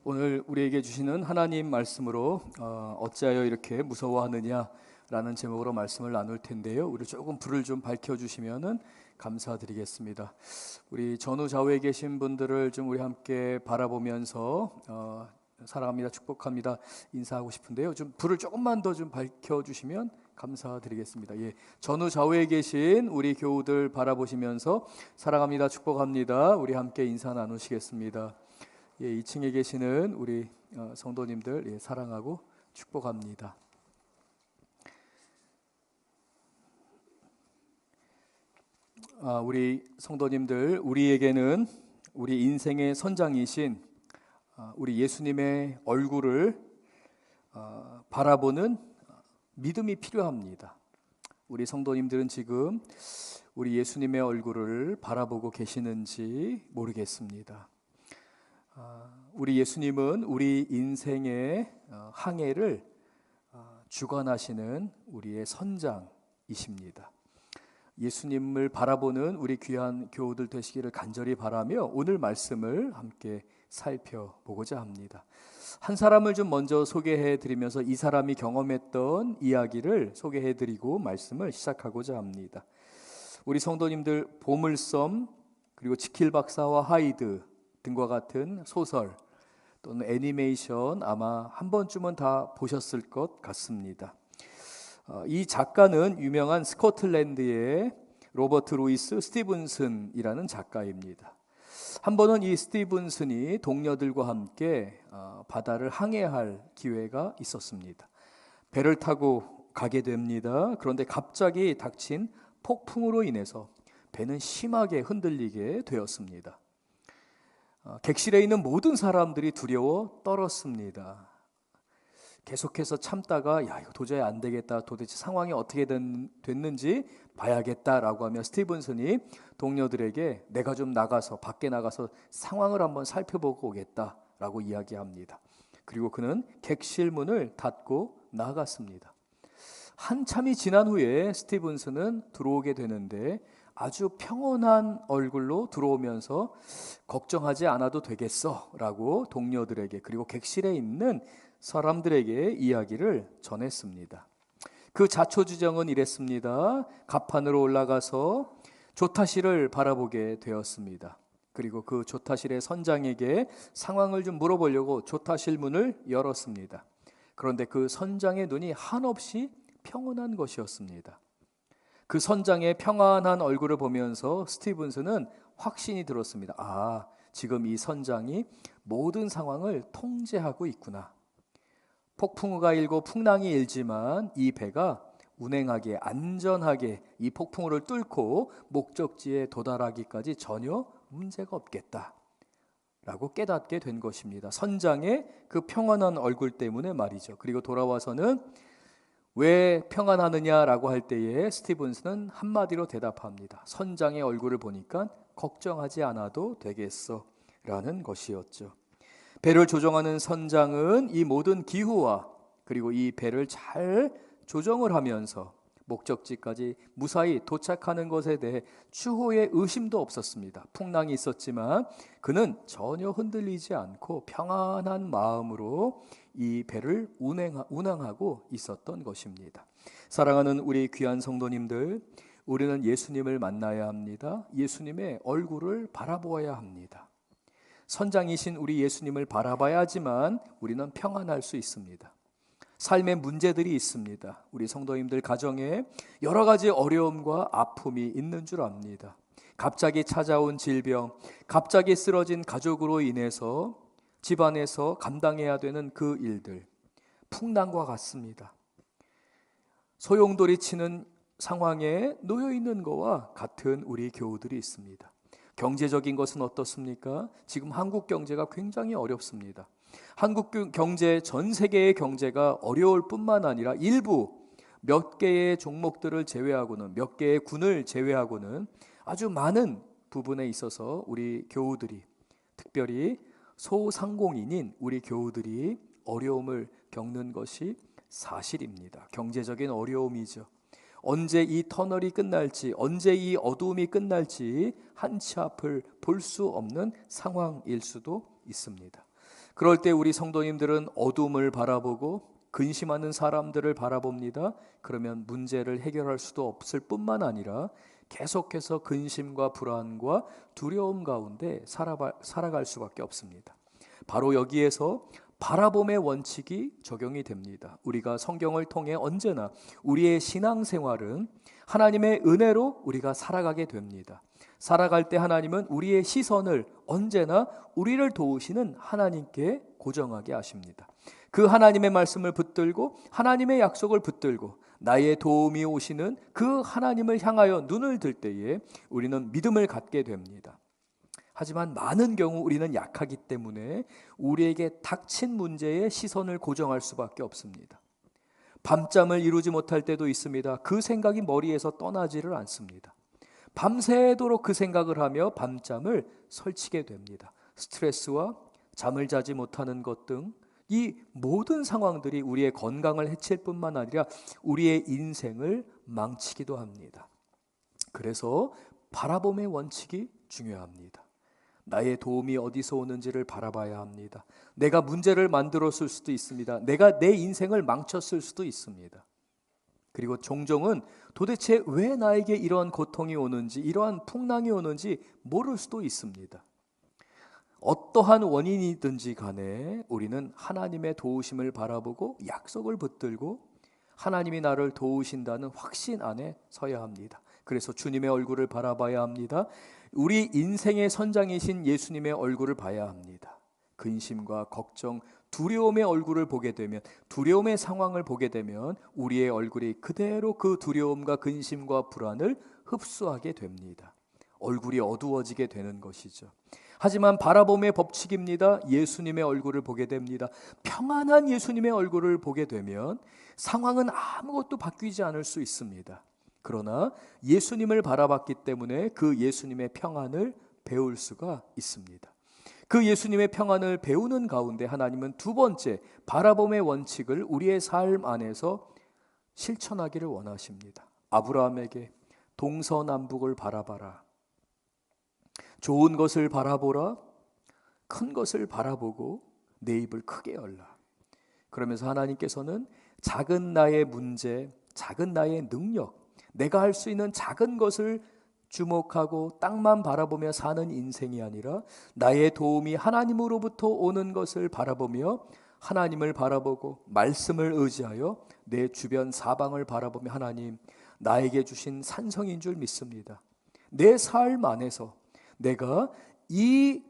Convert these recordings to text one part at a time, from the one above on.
오늘 우리에게 주시는 하나님 말씀으로 어찌하여 이렇게 무서워하느냐라는 제목으로 말씀을 나눌 텐데요. 우리 조금 불을 좀 밝혀주시면은 감사드리겠습니다. 우리 전후 좌우에 계신 분들을 좀 우리 함께 바라보면서 사랑합니다, 축복합니다 인사하고 싶은데요. 좀 불을 조금만 더 좀 밝혀주시면 감사드리겠습니다. 예, 전후 좌우에 계신 우리 교우들 바라보시면서 사랑합니다, 축복합니다. 우리 함께 인사 나누시겠습니다. 예, 2층에 계시는 우리 성도님들 사랑하고 축복합니다. 우리 성도님들, 우리에게는 우리 인생의 선장이신 우리 예수님의 얼굴을 바라보는 믿음이 필요합니다. 우리 성도님들은 지금 우리 예수님의 얼굴을 바라보고 계시는지 모르겠습니다. 우리 예수님은 우리 인생의 항해를 주관하시는 우리의 선장이십니다. 예수님을 바라보는 우리 귀한 교우들 되시기를 간절히 바라며 오늘 말씀을 함께 살펴보고자 합니다. 한 사람을 좀 먼저 소개해 드리면서 이 사람이 경험했던 이야기를 소개해 드리고 말씀을 시작하고자 합니다. 우리 성도님들 보물섬 그리고 지킬박사와 하이드 등과 같은 소설 또는 애니메이션 아마 한 번쯤은 다 보셨을 것 같습니다. 이 작가는 유명한 스코틀랜드의 로버트 루이스 스티븐슨이라는 작가입니다. 한 번은 이 스티븐슨이 동료들과 함께 바다를 항해할 기회가 있었습니다. 배를 타고 가게 됩니다. 그런데 갑자기 닥친 폭풍으로 인해서 배는 심하게 흔들리게 되었습니다. 객실에 있는 모든 사람들이 두려워 떨었습니다. 계속해서 참다가 이거 도저히 안 되겠다, 도대체 상황이 어떻게 됐는지 봐야겠다라고 하며 스티븐슨이 동료들에게 내가 좀 나가서 밖에 나가서 상황을 한번 살펴보고 오겠다라고 이야기합니다. 그리고 그는 객실 문을 닫고 나갔습니다. 한참이 지난 후에 스티븐슨은 들어오게 되는데 아주 평온한 얼굴로 들어오면서 걱정하지 않아도 되겠어 라고 동료들에게 그리고 객실에 있는 사람들에게 이야기를 전했습니다. 그 자초지정은 이랬습니다. 갑판으로 올라가서 조타실을 바라보게 되었습니다. 그리고 그 조타실의 선장에게 상황을 좀 물어보려고 조타실 문을 열었습니다. 그런데 그 선장의 눈이 한없이 평온한 것이었습니다. 그 선장의 평안한 얼굴을 보면서 스티븐슨은 확신이 들었습니다. 지금 이 선장이 모든 상황을 통제하고 있구나. 폭풍우가 일고 풍랑이 일지만 이 배가 운행하기에 안전하게 이 폭풍우를 뚫고 목적지에 도달하기까지 전혀 문제가 없겠다 라고 깨닫게 된 것입니다. 선장의 그 평안한 얼굴 때문에 말이죠. 그리고 돌아와서는 왜 평안하느냐라고 할 때에 스티븐슨은 한마디로 대답합니다. 선장의 얼굴을 보니까 걱정하지 않아도 되겠어 라는 것이었죠. 배를 조종하는 선장은 이 모든 기후와 그리고 이 배를 잘 조정을 하면서 목적지까지 무사히 도착하는 것에 대해 추호의 의심도 없었습니다. 풍랑이 있었지만 그는 전혀 흔들리지 않고 평안한 마음으로 이 배를 운항하고 있었던 것입니다. 사랑하는 우리 귀한 성도님들, 우리는 예수님을 만나야 합니다. 예수님의 얼굴을 바라보아야 합니다. 선장이신 우리 예수님을 바라봐야지만 우리는 평안할 수 있습니다. 삶의 문제들이 있습니다. 우리 성도님들 가정에 여러 가지 어려움과 아픔이 있는 줄 압니다. 갑자기 찾아온 질병, 갑자기 쓰러진 가족으로 인해서 집안에서 감당해야 되는 그 일들, 풍랑과 같습니다. 소용돌이 치는 상황에 놓여 있는 것과 같은 우리 교우들이 있습니다. 경제적인 것은 어떻습니까? 지금 한국 경제가 굉장히 어렵습니다. 한국 경제, 전 세계의 경제가 어려울 뿐만 아니라 일부 몇 개의 종목들을 제외하고는, 몇 개의 군을 제외하고는 아주 많은 부분에 있어서 우리 교우들이, 특별히 소상공인인 우리 교우들이 어려움을 겪는 것이 사실입니다. 경제적인 어려움이죠. 언제 이 터널이 끝날지, 언제 이 어두움이 끝날지 한치 앞을 볼 수 없는 상황일 수도 있습니다. 그럴 때 우리 성도님들은 어둠을 바라보고 근심하는 사람들을 바라봅니다. 그러면 문제를 해결할 수도 없을 뿐만 아니라 계속해서 근심과 불안과 두려움 가운데 살아갈 수밖에 없습니다. 바로 여기에서 바라봄의 원칙이 적용이 됩니다. 우리가 성경을 통해 언제나 우리의 신앙생활은 하나님의 은혜로 우리가 살아가게 됩니다. 살아갈 때 하나님은 우리의 시선을 언제나 우리를 도우시는 하나님께 고정하게 하십니다. 그 하나님의 말씀을 붙들고 하나님의 약속을 붙들고 나의 도움이 오시는 그 하나님을 향하여 눈을 들 때에 우리는 믿음을 갖게 됩니다. 하지만 많은 경우 우리는 약하기 때문에 우리에게 닥친 문제에 시선을 고정할 수밖에 없습니다. 밤잠을 이루지 못할 때도 있습니다. 그 생각이 머리에서 떠나지를 않습니다. 밤새도록 그 생각을 하며 밤잠을 설치게 됩니다. 스트레스와 잠을 자지 못하는 것 등 이 모든 상황들이 우리의 건강을 해칠 뿐만 아니라 우리의 인생을 망치기도 합니다. 그래서 바라봄의 원칙이 중요합니다. 나의 도움이 어디서 오는지를 바라봐야 합니다. 내가 문제를 만들었을 수도 있습니다. 내가 내 인생을 망쳤을 수도 있습니다. 그리고 종종은 도대체 왜 나에게 이러한 고통이 오는지, 이러한 풍랑이 오는지 모를 수도 있습니다. 어떠한 원인이든지 간에 우리는 하나님의 도우심을 바라보고 약속을 붙들고 하나님이 나를 도우신다는 확신 안에 서야 합니다. 그래서 주님의 얼굴을 바라봐야 합니다. 우리 인생의 선장이신 예수님의 얼굴을 봐야 합니다. 근심과 걱정, 두려움의 얼굴을 보게 되면, 두려움의 상황을 보게 되면 우리의 얼굴이 그대로 그 두려움과 근심과 불안을 흡수하게 됩니다. 얼굴이 어두워지게 되는 것이죠. 하지만 바라봄의 법칙입니다. 예수님의 얼굴을 보게 됩니다. 평안한 예수님의 얼굴을 보게 되면 상황은 아무것도 바뀌지 않을 수 있습니다. 그러나 예수님을 바라봤기 때문에 그 예수님의 평안을 배울 수가 있습니다. 그 예수님의 평안을 배우는 가운데 하나님은 두 번째 바라봄의 원칙을 우리의 삶 안에서 실천하기를 원하십니다. 아브라함에게 동서남북을 바라봐라. 좋은 것을 바라보라. 큰 것을 바라보고 내 입을 크게 열라. 그러면서 하나님께서는 작은 나의 문제, 작은 나의 능력, 내가 할 수 있는 작은 것을 주목하고 땅만 바라보며 사는 인생이 아니라 나의 도움이 하나님으로부터 오는 것을 바라보며 하나님을 바라보고 말씀을 의지하여 내 주변 사방을 바라보며 하나님, 나에게 주신 산성인 줄 믿습니다. 내 삶 안에서 내가 이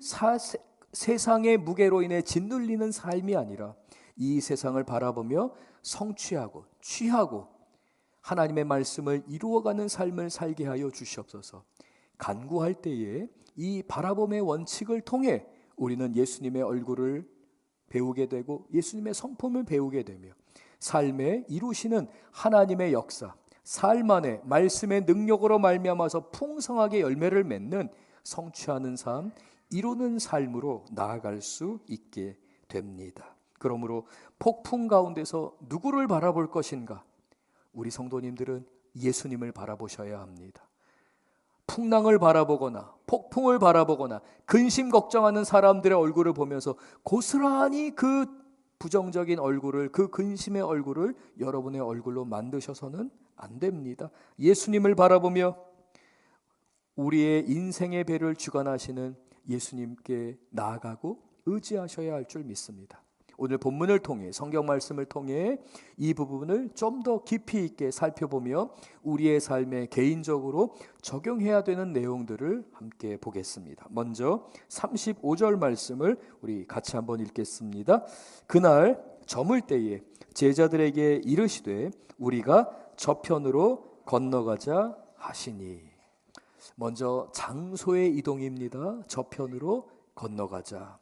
세상의 무게로 인해 짓눌리는 삶이 아니라 이 세상을 바라보며 성취하고 취하고 하나님의 말씀을 이루어가는 삶을 살게 하여 주시옵소서. 간구할 때에 이 바라봄의 원칙을 통해 우리는 예수님의 얼굴을 배우게 되고 예수님의 성품을 배우게 되며 삶에 이루시는 하나님의 역사, 삶 안에 말씀의 능력으로 말미암아서 풍성하게 열매를 맺는 성취하는 삶, 이루는 삶으로 나아갈 수 있게 됩니다. 그러므로 폭풍 가운데서 누구를 바라볼 것인가? 우리 성도님들은 예수님을 바라보셔야 합니다. 풍랑을 바라보거나 폭풍을 바라보거나 근심 걱정하는 사람들의 얼굴을 보면서 고스란히 그 부정적인 얼굴을, 그 근심의 얼굴을 여러분의 얼굴로 만드셔서는 안 됩니다. 예수님을 바라보며 우리의 인생의 배를 주관하시는 예수님께 나아가고 의지하셔야 할 줄 믿습니다. 오늘 본문을 통해, 성경 말씀을 통해 이 부분을 좀 더 깊이 있게 살펴보며 우리의 삶에 개인적으로 적용해야 되는 내용들을 함께 보겠습니다. 먼저 35절 말씀을 우리 같이 한번 읽겠습니다. 그날 저물 때에 제자들에게 이르시되 우리가 저편으로 건너가자 하시니. 먼저 장소의 이동입니다. 저편으로 건너가자.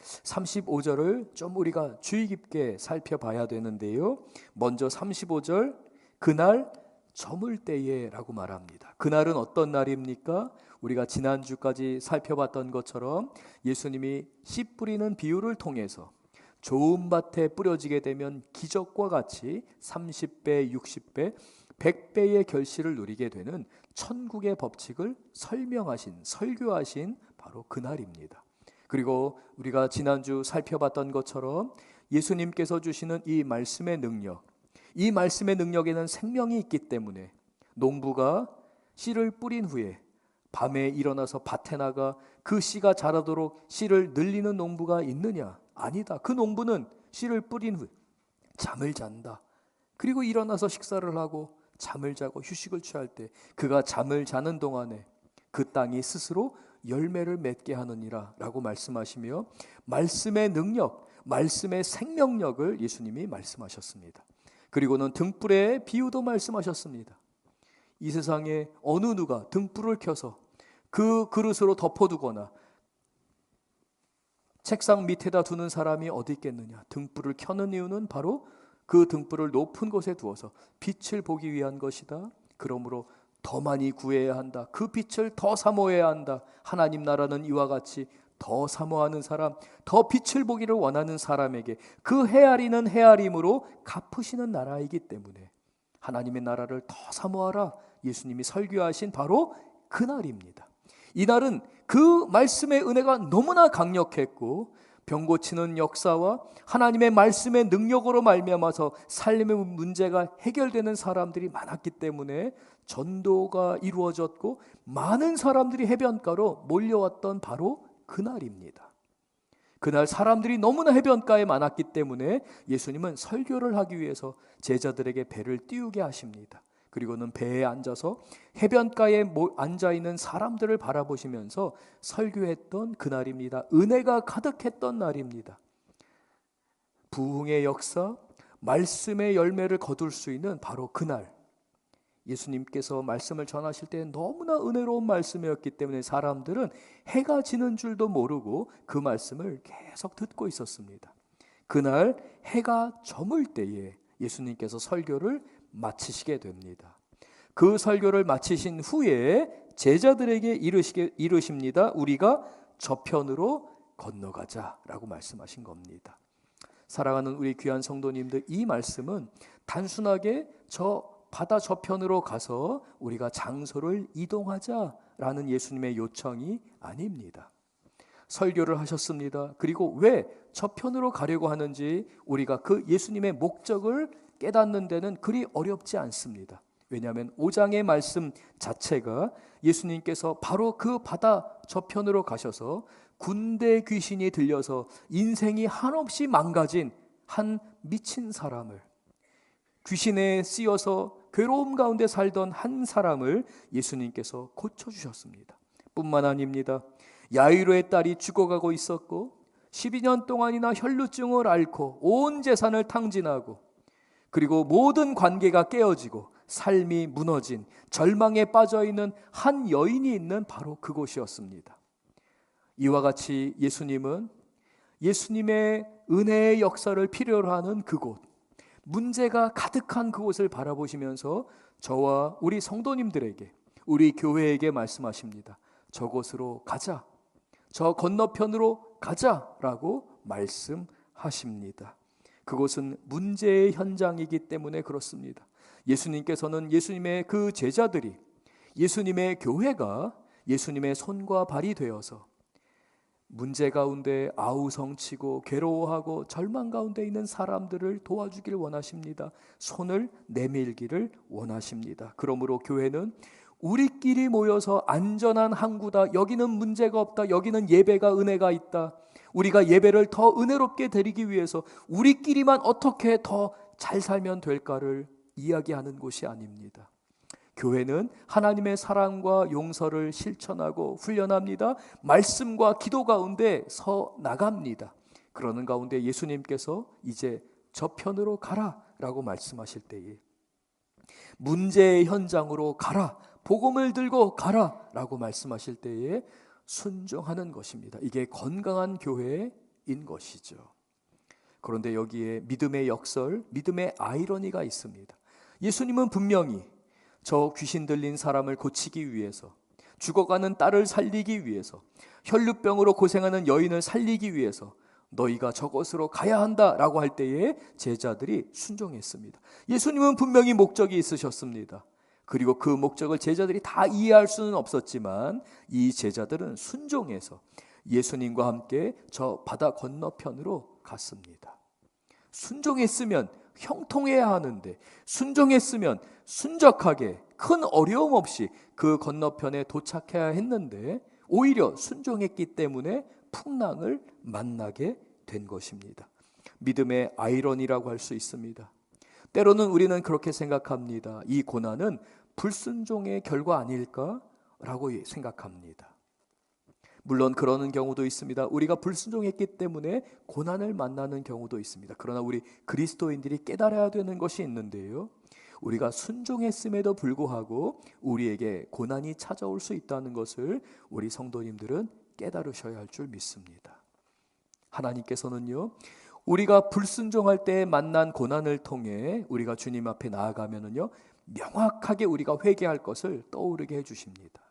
35절을 좀 우리가 주의 깊게 살펴봐야 되는데요. 먼저 35절 그날 저물 때에 라고 말합니다. 그날은 어떤 날입니까? 우리가 지난주까지 살펴봤던 것처럼 예수님이 씨 뿌리는 비유를 통해서 좋은 밭에 뿌려지게 되면 기적과 같이 30배, 60배, 100배의 결실을 누리게 되는 천국의 법칙을 설명하신, 설교하신 바로 그날입니다. 그리고 우리가 지난주 살펴봤던 것처럼 예수님께서 주시는 이 말씀의 능력, 이 말씀의 능력에는 생명이 있기 때문에 농부가 씨를 뿌린 후에 밤에 일어나서 밭에 나가 그 씨가 자라도록 씨를 늘리는 농부가 있느냐? 아니다. 그 농부는 씨를 뿌린 후 잠을 잔다. 그리고 일어나서 식사를 하고 잠을 자고 휴식을 취할 때 그가 잠을 자는 동안에 그 땅이 스스로 열매를 맺게 하느니라 라고 말씀하시며 말씀의 능력, 말씀의 생명력을 예수님이 말씀하셨습니다. 그리고는 등불의 비유도 말씀하셨습니다. 이 세상에 어느 누가 등불을 켜서 그 그릇으로 덮어두거나 책상 밑에다 두는 사람이 어디 있겠느냐? 등불을 켜는 이유는 바로 그 등불을 높은 곳에 두어서 빛을 보기 위한 것이다. 그러므로 더 많이 구해야 한다. 그 빛을 더 사모해야 한다. 하나님 나라는 이와 같이 더 사모하는 사람, 더 빛을 보기를 원하는 사람에게 그 헤아리는 헤아림으로 갚으시는 나라이기 때문에 하나님의 나라를 더 사모하라. 예수님이 설교하신 바로 그날입니다. 이날은 그 말씀의 은혜가 너무나 강력했고 병 고치는 역사와 하나님의 말씀의 능력으로 말미암아서 삶의 문제가 해결되는 사람들이 많았기 때문에 전도가 이루어졌고 많은 사람들이 해변가로 몰려왔던 바로 그날입니다. 그날 사람들이 너무나 해변가에 많았기 때문에 예수님은 설교를 하기 위해서 제자들에게 배를 띄우게 하십니다. 그리고는 배에 앉아서 해변가에 앉아있는 사람들을 바라보시면서 설교했던 그날입니다. 은혜가 가득했던 날입니다. 부흥의 역사, 말씀의 열매를 거둘 수 있는 바로 그날, 예수님께서 말씀을 전하실 때 너무나 은혜로운 말씀이었기 때문에 사람들은 해가 지는 줄도 모르고 그 말씀을 계속 듣고 있었습니다. 그날 해가 저물 때에 예수님께서 설교를 마치시게 됩니다. 그 설교를 마치신 후에 제자들에게 이르십니다. 우리가 저편으로 건너가자라고 말씀하신 겁니다. 사랑하는 우리 귀한 성도님들, 이 말씀은 단순하게 저 바다 저편으로 가서 우리가 장소를 이동하자라는 예수님의 요청이 아닙니다. 설교를 하셨습니다. 그리고 왜 저편으로 가려고 하는지 우리가 그 예수님의 목적을 깨닫는 데는 그리 어렵지 않습니다. 왜냐하면 5장의 말씀 자체가 예수님께서 바로 그 바다 저편으로 가셔서 군대 귀신이 들려서 인생이 한없이 망가진 한 미친 사람을, 귀신에 쓰여서 괴로움 가운데 살던 한 사람을 예수님께서 고쳐주셨습니다. 뿐만 아닙니다. 야이로의 딸이 죽어가고 있었고 12년 동안이나 혈루증을 앓고 온 재산을 탕진하고 그리고 모든 관계가 깨어지고 삶이 무너진 절망에 빠져있는 한 여인이 있는 바로 그곳이었습니다. 이와 같이 예수님은 예수님의 은혜의 역사를 필요로 하는 그곳, 문제가 가득한 그곳을 바라보시면서 저와 우리 성도님들에게, 우리 교회에게 말씀하십니다. 저곳으로 가자, 저 건너편으로 가자라고 말씀하십니다. 그곳은 문제의 현장이기 때문에 그렇습니다. 예수님께서는 예수님의 그 제자들이, 예수님의 교회가 예수님의 손과 발이 되어서 문제 가운데 아우성치고 괴로워하고 절망 가운데 있는 사람들을 도와주길 원하십니다. 손을 내밀기를 원하십니다. 그러므로 교회는 우리끼리 모여서 안전한 항구다, 여기는 문제가 없다, 여기는 예배가 은혜가 있다, 우리가 예배를 더 은혜롭게 드리기 위해서 우리끼리만 어떻게 더 잘 살면 될까를 이야기하는 곳이 아닙니다. 교회는 하나님의 사랑과 용서를 실천하고 훈련합니다. 말씀과 기도 가운데 서 나갑니다. 그러는 가운데 예수님께서 이제 저편으로 가라 라고 말씀하실 때에, 문제의 현장으로 가라, 복음을 들고 가라 라고 말씀하실 때에 순종하는 것입니다. 이게 건강한 교회인 것이죠. 그런데 여기에 믿음의 역설, 믿음의 아이러니가 있습니다. 예수님은 분명히 저 귀신 들린 사람을 고치기 위해서, 죽어가는 딸을 살리기 위해서, 혈루병으로 고생하는 여인을 살리기 위해서 너희가 저곳으로 가야 한다라고 할 때에 제자들이 순종했습니다. 예수님은 분명히 목적이 있으셨습니다. 그리고 그 목적을 제자들이 다 이해할 수는 없었지만 이 제자들은 순종해서 예수님과 함께 저 바다 건너편으로 갔습니다. 순종했으면 형통해야 하는데, 순종했으면 순적하게 큰 어려움 없이 그 건너편에 도착해야 했는데, 오히려 순종했기 때문에 풍랑을 만나게 된 것입니다. 믿음의 아이러니라고 할 수 있습니다. 때로는 우리는 그렇게 생각합니다. 이 고난은 불순종의 결과 아닐까라고 생각합니다. 물론 그러는 경우도 있습니다. 우리가 불순종했기 때문에 고난을 만나는 경우도 있습니다. 그러나 우리 그리스도인들이 깨달아야 되는 것이 있는데요, 우리가 순종했음에도 불구하고 우리에게 고난이 찾아올 수 있다는 것을 우리 성도님들은 깨달으셔야 할 줄 믿습니다. 하나님께서는요, 우리가 불순종할 때 만난 고난을 통해 우리가 주님 앞에 나아가면은요, 명확하게 우리가 회개할 것을 떠오르게 해주십니다.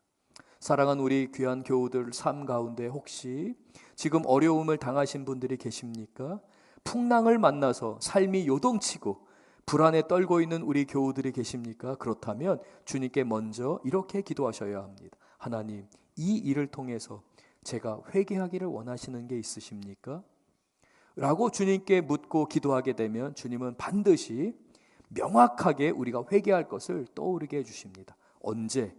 사랑하는 우리 귀한 교우들 삶 가운데 혹시 지금 어려움을 당하신 분들이 계십니까? 풍랑을 만나서 삶이 요동치고 불안에 떨고 있는 우리 교우들이 계십니까? 그렇다면 주님께 먼저 이렇게 기도하셔야 합니다. 하나님, 이 일을 통해서 제가 회개하기를 원하시는 게 있으십니까? 라고 주님께 묻고 기도하게 되면 주님은 반드시 명확하게 우리가 회개할 것을 떠오르게 해주십니다. 언제,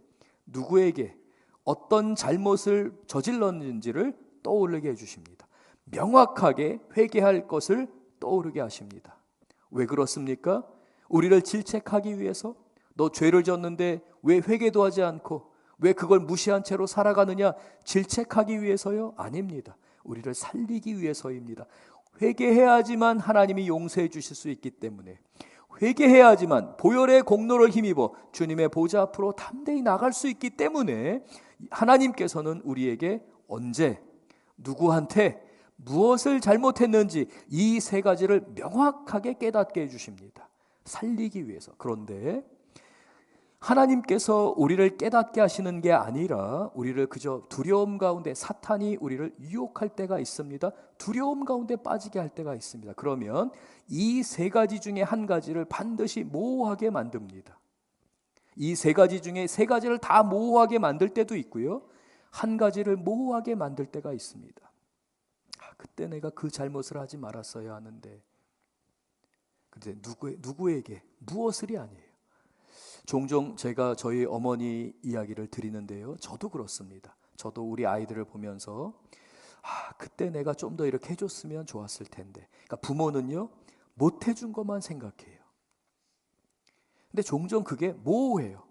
누구에게, 어떤 잘못을 저질렀는지를 떠오르게 해주십니다. 명확하게 회개할 것을 떠오르게 하십니다. 왜 그렇습니까? 우리를 질책하기 위해서? 너 죄를 졌는데 왜 회개도 하지 않고 왜 그걸 무시한 채로 살아가느냐? 질책하기 위해서요? 아닙니다. 우리를 살리기 위해서입니다. 회개해야지만 하나님이 용서해 주실 수 있기 때문에, 회개해야지만 보혈의 공로를 힘입어 주님의 보좌 앞으로 담대히 나갈 수 있기 때문에 하나님께서는 우리에게 언제, 누구한테 무엇을 잘못했는지 이 세 가지를 명확하게 깨닫게 해주십니다. 살리기 위해서. 그런데 하나님께서 우리를 깨닫게 하시는 게 아니라 우리를 그저 두려움 가운데, 사탄이 우리를 유혹할 때가 있습니다. 두려움 가운데 빠지게 할 때가 있습니다. 그러면 이 세 가지 중에 한 가지를 반드시 모호하게 만듭니다. 이 세 가지 중에 세 가지를 다 모호하게 만들 때도 있고요, 한 가지를 모호하게 만들 때가 있습니다. 그때 내가 그 잘못을 하지 말았어야 하는데, 근데 누구에게 무엇을이 아니에요. 종종 제가 저희 어머니 이야기를 드리는데요, 저도 그렇습니다. 저도 우리 아이들을 보면서 그때 내가 좀 더 이렇게 해줬으면 좋았을 텐데. 그러니까 부모는요, 못 해준 것만 생각해요. 근데 종종 그게 모호해요.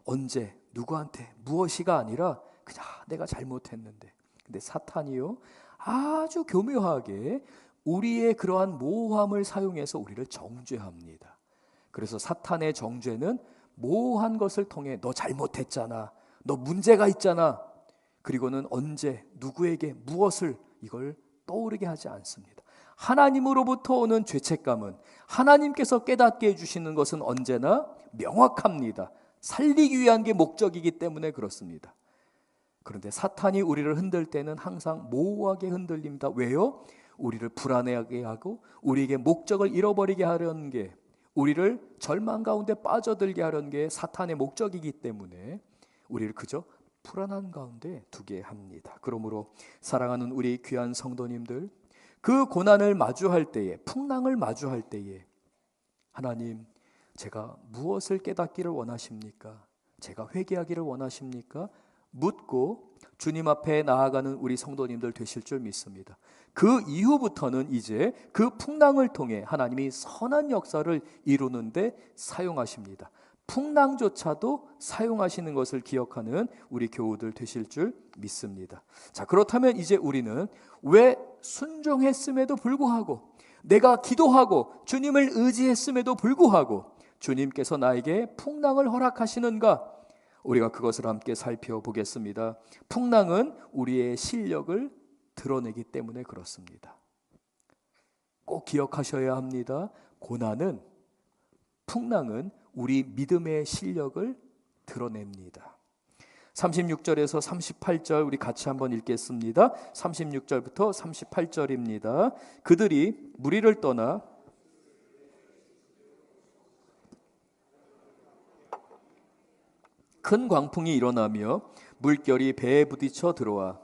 언제, 누구한테, 무엇이가 아니라 그냥 내가 잘못했는데. 근데 사탄이요, 아주 교묘하게 우리의 그러한 모호함을 사용해서 우리를 정죄합니다. 그래서 사탄의 정죄는 모호한 것을 통해 너 잘못했잖아, 너 문제가 있잖아, 그리고는 언제, 누구에게, 무엇을, 이걸 떠오르게 하지 않습니다. 하나님으로부터 오는 죄책감은, 하나님께서 깨닫게 해주시는 것은 언제나 명확합니다. 살리기 위한 게 목적이기 때문에 그렇습니다. 그런데 사탄이 우리를 흔들 때는 항상 모호하게 흔들립니다. 왜요? 우리를 불안해하게 하고 우리에게 목적을 잃어버리게 하려는 게, 우리를 절망 가운데 빠져들게 하려는 게 사탄의 목적이기 때문에 우리를 그저 불안한 가운데 두게 합니다. 그러므로 사랑하는 우리 귀한 성도님들, 그 고난을 마주할 때에, 풍랑을 마주할 때에 하나님, 제가 무엇을 깨닫기를 원하십니까? 제가 회개하기를 원하십니까? 묻고 주님 앞에 나아가는 우리 성도님들 되실 줄 믿습니다. 그 이후부터는 이제 그 풍랑을 통해 하나님이 선한 역사를 이루는데 사용하십니다. 풍랑조차도 사용하시는 것을 기억하는 우리 교우들 되실 줄 믿습니다. 자, 그렇다면 이제 우리는 왜 순종했음에도 불구하고, 내가 기도하고 주님을 의지했음에도 불구하고 주님께서 나에게 풍랑을 허락하시는가? 우리가 그것을 함께 살펴보겠습니다. 풍랑은 우리의 실력을 드러내기 때문에 그렇습니다. 꼭 기억하셔야 합니다. 고난은, 풍랑은 우리 믿음의 실력을 드러냅니다. 36절에서 38절 우리 같이 한번 읽겠습니다. 36절부터 38절입니다. 그들이 무리를 떠나 큰 광풍이 일어나며 물결이 배에 부딪혀 들어와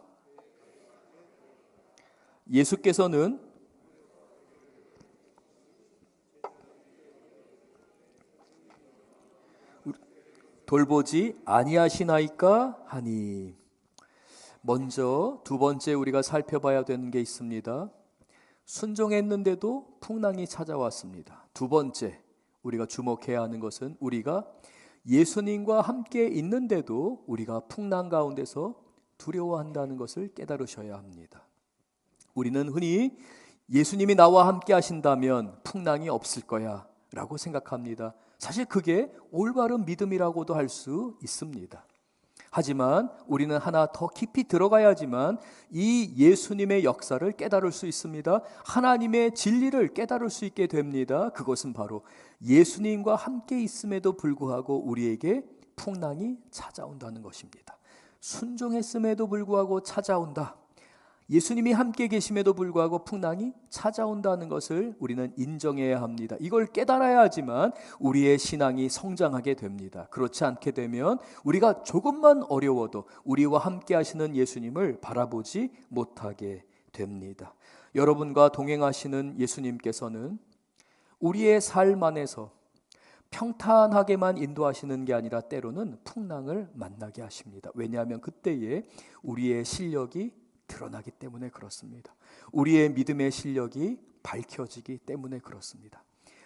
예수께서는 돌보지 아니하시나이까 하니. 먼저 두 번째 우리가 살펴봐야 되는 게 있습니다. 순종했는데도 풍랑이 찾아왔습니다. 두 번째 우리가 주목해야 하는 것은 우리가 예수님과 함께 있는데도 우리가 풍랑 가운데서 두려워한다는 것을 깨달으셔야 합니다. 우리는 흔히 예수님이 나와 함께 하신다면 풍랑이 없을 거야 라고 생각합니다. 사실 그게 올바른 믿음이라고도 할 수 있습니다. 하지만 우리는 하나 더 깊이 들어가야지만 이 예수님의 역사를 깨달을 수 있습니다. 하나님의 진리를 깨달을 수 있게 됩니다. 그것은 바로 예수님과 함께 있음에도 불구하고 우리에게 풍랑이 찾아온다는 것입니다. 순종했음에도 불구하고 찾아온다. 예수님이 함께 계심에도 불구하고 풍랑이 찾아온다는 것을 우리는 인정해야 합니다. 이걸 깨달아야 하지만 우리의 신앙이 성장하게 됩니다. 그렇지 않게 되면 우리가 조금만 어려워도 우리와 함께 하시는 예수님을 바라보지 못하게 됩니다. 여러분과 동행하시는 예수님께서는 우리의 삶 안에서 평탄하게만 인도하시는 게 아니라 때로는 풍랑을 만나게 하십니다. 왜냐하면 그때에 우리의 실력이 드러나기 때문에 그렇습니다. 우리의 믿음의 실력이 밝혀지기 때문에 그렇습니다.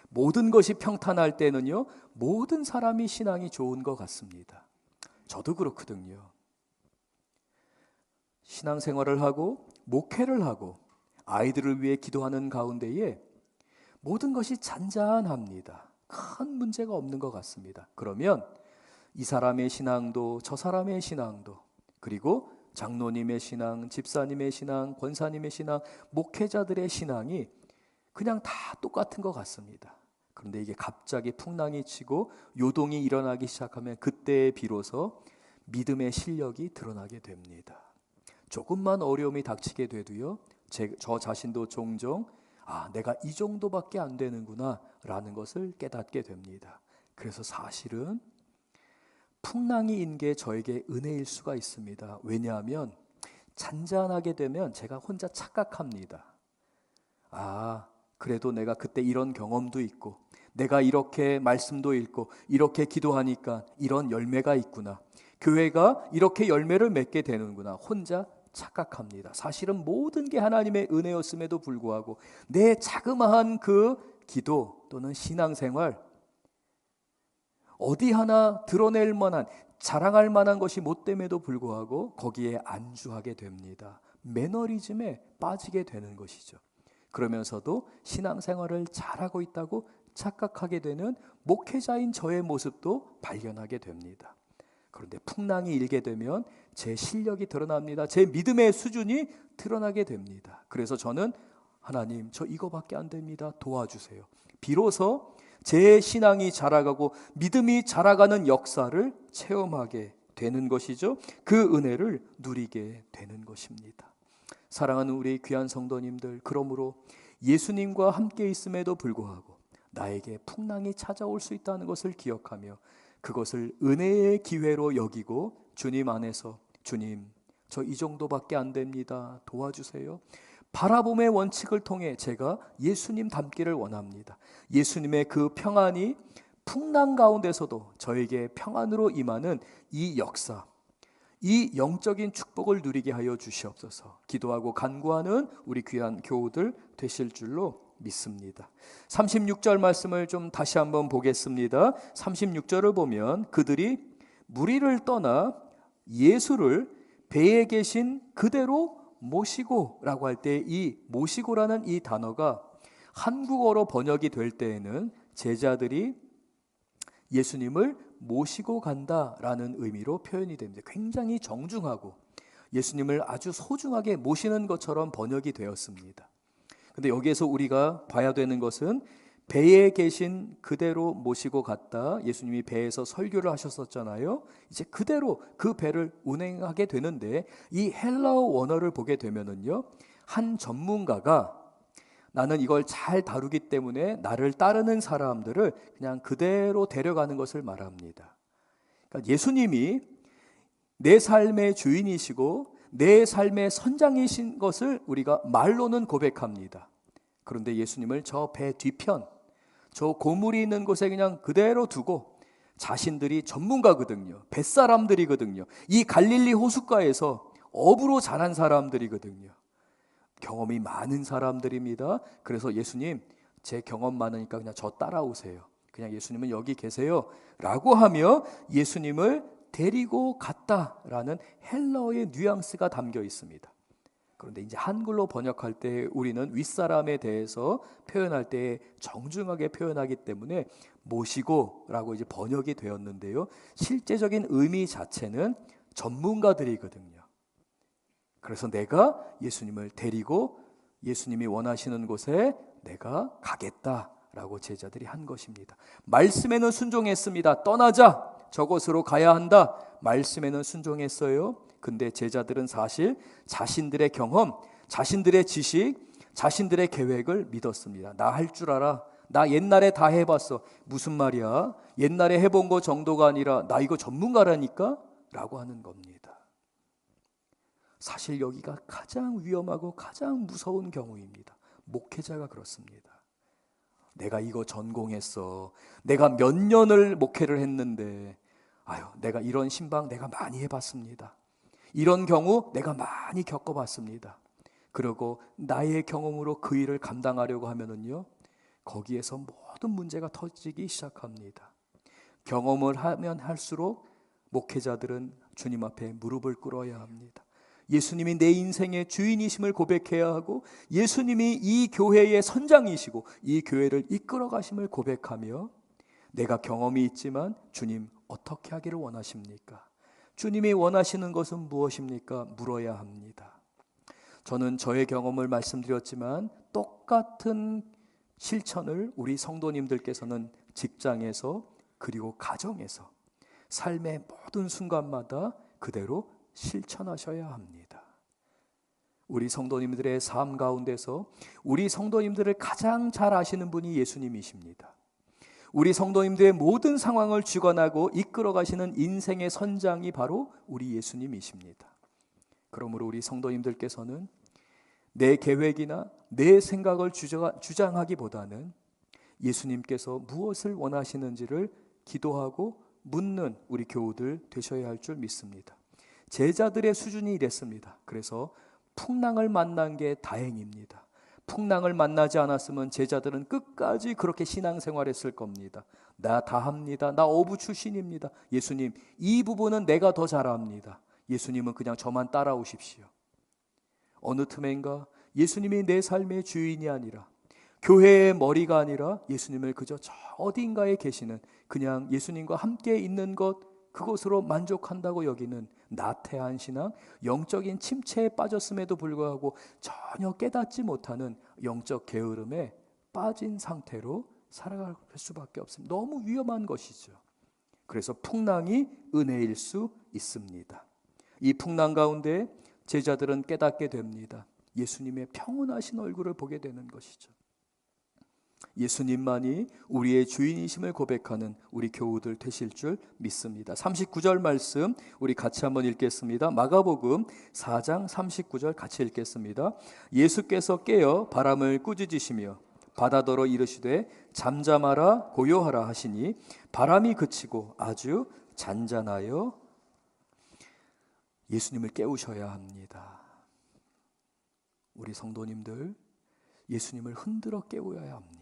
모든 것이 평탄할 때는요, 모든 사람이 신앙이 좋은 것 같습니다. 저도 그렇거든요. 신앙생활을 하고 목회를 하고 아이들을 위해 기도하는 가운데에 모든 것이 잔잔합니다. 큰 문제가 없는 것 같습니다. 그러면 이 사람의 신앙도 저 사람의 신앙도, 그리고 장로님의 신앙, 집사님의 신앙, 권사님의 신앙, 목회자들의 신앙이 그냥 다 똑같은 것 같습니다. 그런데 이게 갑자기 풍랑이 치고 요동이 일어나기 시작하면 그때 비로소 믿음의 실력이 드러나게 됩니다. 조금만 어려움이 닥치게 돼도요, 저 자신도 종종 내가 이 정도밖에 안 되는구나 라는 것을 깨닫게 됩니다. 그래서 사실은 풍랑이 인 게 저에게 은혜일 수가 있습니다. 왜냐하면 잔잔하게 되면 제가 혼자 착각합니다. 그래도 내가 그때 이런 경험도 있고 내가 이렇게 말씀도 읽고 이렇게 기도하니까 이런 열매가 있구나, 교회가 이렇게 열매를 맺게 되는구나, 혼자 착각합니다. 사실은 모든 게 하나님의 은혜였음에도 불구하고 내 자그마한 그 기도 또는 신앙생활 어디 하나 드러낼 만한, 자랑할 만한 것이 못됨에도 불구하고 거기에 안주하게 됩니다. 매너리즘에 빠지게 되는 것이죠. 그러면서도 신앙생활을 잘하고 있다고 착각하게 되는 목회자인 저의 모습도 발견하게 됩니다. 그런데 풍랑이 일게 되면 제 실력이 드러납니다. 제 믿음의 수준이 드러나게 됩니다. 그래서 저는 하나님, 저 이거밖에 안 됩니다. 도와주세요. 비로소 제 신앙이 자라가고 믿음이 자라가는 역사를 체험하게 되는 것이죠. 그 은혜를 누리게 되는 것입니다. 사랑하는 우리 귀한 성도님들, 그러므로 예수님과 함께 있음에도 불구하고 나에게 풍랑이 찾아올 수 있다는 것을 기억하며 그것을 은혜의 기회로 여기고 주님 안에서, 주님, 저 이 정도밖에 안 됩니다. 도와주세요. 바라봄의 원칙을 통해 제가 예수님 닮기를 원합니다. 예수님의 그 평안이 풍랑 가운데서도 저에게 평안으로 임하는 이 역사, 이 영적인 축복을 누리게 하여 주시옵소서. 기도하고 간구하는 우리 귀한 교우들 되실 줄로 믿습니다. 36절 말씀을 좀 다시 한번 보겠습니다. 36절을 보면 그들이 무리를 떠나 예수를 배에 계신 그대로 모시고 라고 할 때 이 모시고라는 이 단어가 한국어로 번역이 될 때에는 제자들이 예수님을 모시고 간다라는 의미로 표현이 됩니다. 굉장히 정중하고 예수님을 아주 소중하게 모시는 것처럼 번역이 되었습니다. 근데 여기에서 우리가 봐야 되는 것은 배에 계신 그대로 모시고 갔다. 예수님이 배에서 설교를 하셨었잖아요. 이제 그대로 그 배를 운행하게 되는데 이 헬라어 원어를 보게 되면은요, 한 전문가가 나는 이걸 잘 다루기 때문에 나를 따르는 사람들을 그냥 그대로 데려가는 것을 말합니다. 그러니까 예수님이 내 삶의 주인이시고 내 삶의 선장이신 것을 우리가 말로는 고백합니다. 그런데 예수님을 저 배 뒤편, 저 고물이 있는 곳에 그냥 그대로 두고 자신들이 전문가거든요. 뱃사람들이거든요. 이 갈릴리 호숫가에서 어부로 자란 사람들이거든요. 경험이 많은 사람들입니다. 그래서 예수님, 제 경험 많으니까 그냥 저 따라오세요. 그냥 예수님은 여기 계세요 라고 하며 예수님을 데리고 갔다라는 헬라어의 뉘앙스가 담겨 있습니다. 그런데 이제 한글로 번역할 때 우리는 윗사람에 대해서 표현할 때 정중하게 표현하기 때문에 모시고 라고 이제 번역이 되었는데요, 실제적인 의미 자체는 전문가들이거든요. 그래서 내가 예수님을 데리고 예수님이 원하시는 곳에 내가 가겠다라고 제자들이 한 것입니다. 말씀에는 순종했습니다. 떠나자, 저곳으로 가야 한다. 말씀에는 순종했어요. 근데 제자들은 사실 자신들의 경험, 자신들의 지식, 자신들의 계획을 믿었습니다. 나 할 줄 알아. 나 옛날에 다 해봤어. 무슨 말이야? 옛날에 해본 거 정도가 아니라 나 이거 전문가라니까? 라고 하는 겁니다. 사실 여기가 가장 위험하고 가장 무서운 경우입니다. 목회자가 그렇습니다. 내가 이거 전공했어. 내가 몇 년을 목회를 했는데, 내가 이런 신방 내가 많이 해봤습니다. 이런 경우 내가 많이 겪어봤습니다. 그리고 나의 경험으로 그 일을 감당하려고 하면은요, 거기에서 모든 문제가 터지기 시작합니다. 경험을 하면 할수록 목회자들은 주님 앞에 무릎을 꿇어야 합니다. 예수님이 내 인생의 주인이심을 고백해야 하고, 예수님이 이 교회의 선장이시고 이 교회를 이끌어 가심을 고백하며, 내가 경험이 있지만 주님 어떻게 하기를 원하십니까? 주님이 원하시는 것은 무엇입니까? 물어야 합니다. 저는 저의 경험을 말씀드렸지만 똑같은 실천을 우리 성도님들께서는 직장에서 그리고 가정에서 삶의 모든 순간마다 그대로 실천하셔야 합니다. 우리 성도님들의 삶 가운데서 우리 성도님들을 가장 잘 아시는 분이 예수님이십니다. 우리 성도님들의 모든 상황을 주관하고 이끌어 가시는 인생의 선장이 바로 우리 예수님이십니다. 그러므로 우리 성도님들께서는 내 계획이나 내 생각을 주장하기보다는 예수님께서 무엇을 원하시는지를 기도하고 묻는 우리 교우들 되셔야 할 줄 믿습니다. 제자들의 수준이 이랬습니다. 그래서 풍랑을 만난 게 다행입니다. 풍랑을 만나지 않았으면 제자들은 끝까지 그렇게 신앙생활했을 겁니다. 나 다 합니다. 나 어부 출신입니다. 예수님, 이 부분은 내가 더 잘합니다. 예수님은 그냥 저만 따라오십시오. 어느 틈엔가 예수님이 내 삶의 주인이 아니라, 교회의 머리가 아니라 예수님을 그저 저 어딘가에 계시는, 그냥 예수님과 함께 있는 것, 그것으로 만족한다고 여기는 나태한 신앙, 영적인 침체에 빠졌음에도 불구하고 전혀 깨닫지 못하는 영적 게으름에 빠진 상태로 살아갈 수밖에 없습니다. 너무 위험한 것이죠. 그래서 풍랑이 은혜일 수 있습니다. 이 풍랑 가운데 제자들은 깨닫게 됩니다. 예수님의 평온하신 얼굴을 보게 되는 것이죠. 예수님만이 우리의 주인이심을 고백하는 우리 교우들 되실 줄 믿습니다. 39절 말씀 우리 같이 한번 읽겠습니다. 마가복음 4장 39절 같이 읽겠습니다. 예수께서 깨어 바람을 꾸짖으시며 바다더러 이르시되 잠잠하라 고요하라 하시니 바람이 그치고 아주 잔잔하여. 예수님을 깨우셔야 합니다. 우리 성도님들, 예수님을 흔들어 깨워야 합니다.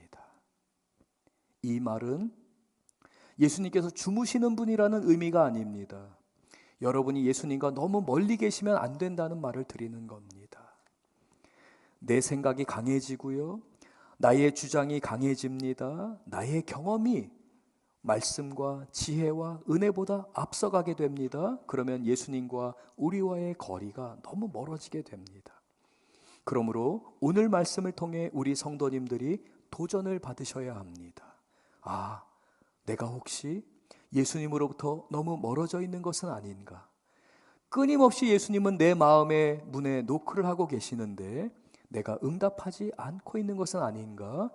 이 말은 예수님께서 주무시는 분이라는 의미가 아닙니다. 여러분이 예수님과 너무 멀리 계시면 안 된다는 말을 드리는 겁니다. 내 생각이 강해지고요, 나의 주장이 강해집니다. 나의 경험이 말씀과 지혜와 은혜보다 앞서가게 됩니다. 그러면 예수님과 우리와의 거리가 너무 멀어지게 됩니다. 그러므로 오늘 말씀을 통해 우리 성도님들이 도전을 받으셔야 합니다. 내가 혹시 예수님으로부터 너무 멀어져 있는 것은 아닌가? 끊임없이 예수님은 내 마음의 문에 노크를 하고 계시는데 내가 응답하지 않고 있는 것은 아닌가?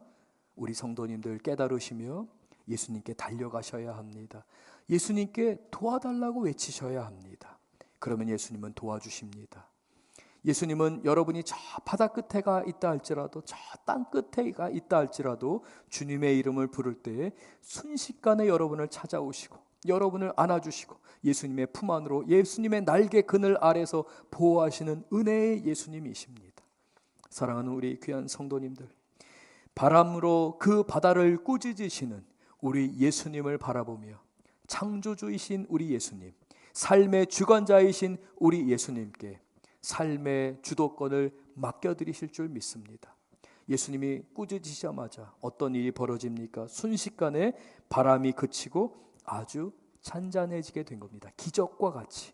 우리 성도님들 깨달으시며 예수님께 달려가셔야 합니다. 예수님께 도와달라고 외치셔야 합니다. 그러면 예수님은 도와주십니다. 예수님은 여러분이 저 바다 끝에가 있다 할지라도, 저 땅 끝에가 있다 할지라도 주님의 이름을 부를 때에 순식간에 여러분을 찾아오시고 여러분을 안아주시고 예수님의 품 안으로, 예수님의 날개 그늘 아래서 보호하시는 은혜의 예수님이십니다. 사랑하는 우리 귀한 성도님들, 바람으로 그 바다를 꾸짖으시는 우리 예수님을 바라보며 창조주이신 우리 예수님, 삶의 주관자이신 우리 예수님께 삶의 주도권을 맡겨드리실 줄 믿습니다. 예수님이 꾸짖으시자마자 어떤 일이 벌어집니까? 순식간에 바람이 그치고 아주 잔잔해지게 된 겁니다. 기적과 같이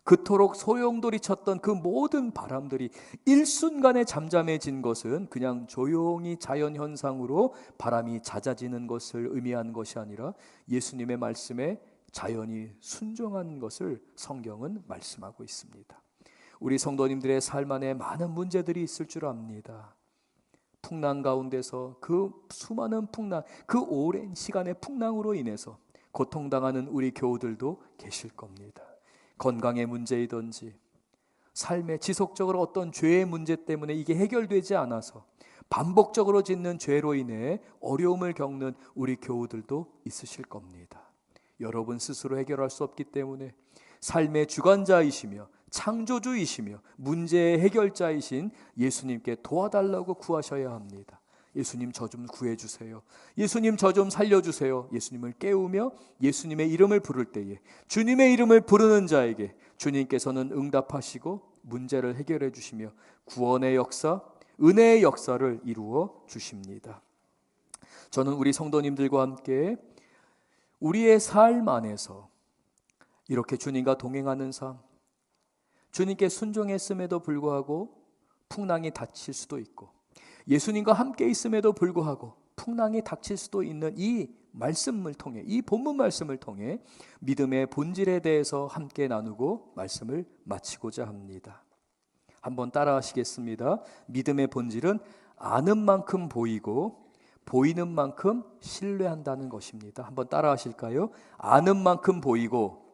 그토록 소용돌이 쳤던 그 모든 바람들이 일순간에 잠잠해진 것은 그냥 조용히 자연현상으로 바람이 잦아지는 것을 의미하는 것이 아니라 예수님의 말씀에 자연이 순종한 것을 성경은 말씀하고 있습니다. 우리 성도님들의 삶 안에 많은 문제들이 있을 줄 압니다. 풍랑 가운데서 그 수많은 풍랑, 그 오랜 시간의 풍랑으로 인해서 고통당하는 우리 교우들도 계실 겁니다. 건강의 문제이든지 삶에 지속적으로 어떤 죄의 문제 때문에 이게 해결되지 않아서 반복적으로 짓는 죄로 인해 어려움을 겪는 우리 교우들도 있으실 겁니다. 여러분 스스로 해결할 수 없기 때문에 삶의 주관자이시며 창조주이시며 문제의 해결자이신 예수님께 도와달라고 구하셔야 합니다. 예수님 저 좀 구해주세요. 예수님 저 좀 살려주세요. 예수님을 깨우며 예수님의 이름을 부를 때에 주님의 이름을 부르는 자에게 주님께서는 응답하시고 문제를 해결해 주시며 구원의 역사, 은혜의 역사를 이루어 주십니다. 저는 우리 성도님들과 함께 우리의 삶 안에서 이렇게 주님과 동행하는 삶, 주님께 순종했음에도 불구하고 풍랑이 닥칠 수도 있고 예수님과 함께 있음에도 불구하고 풍랑이 닥칠 수도 있는 이 말씀을 통해, 이 본문 말씀을 통해 믿음의 본질에 대해서 함께 나누고 말씀을 마치고자 합니다. 한번 따라 하시겠습니다. 믿음의 본질은 아는 만큼 보이고 보이는 만큼 신뢰한다는 것입니다. 한번 따라 하실까요? 아는 만큼 보이고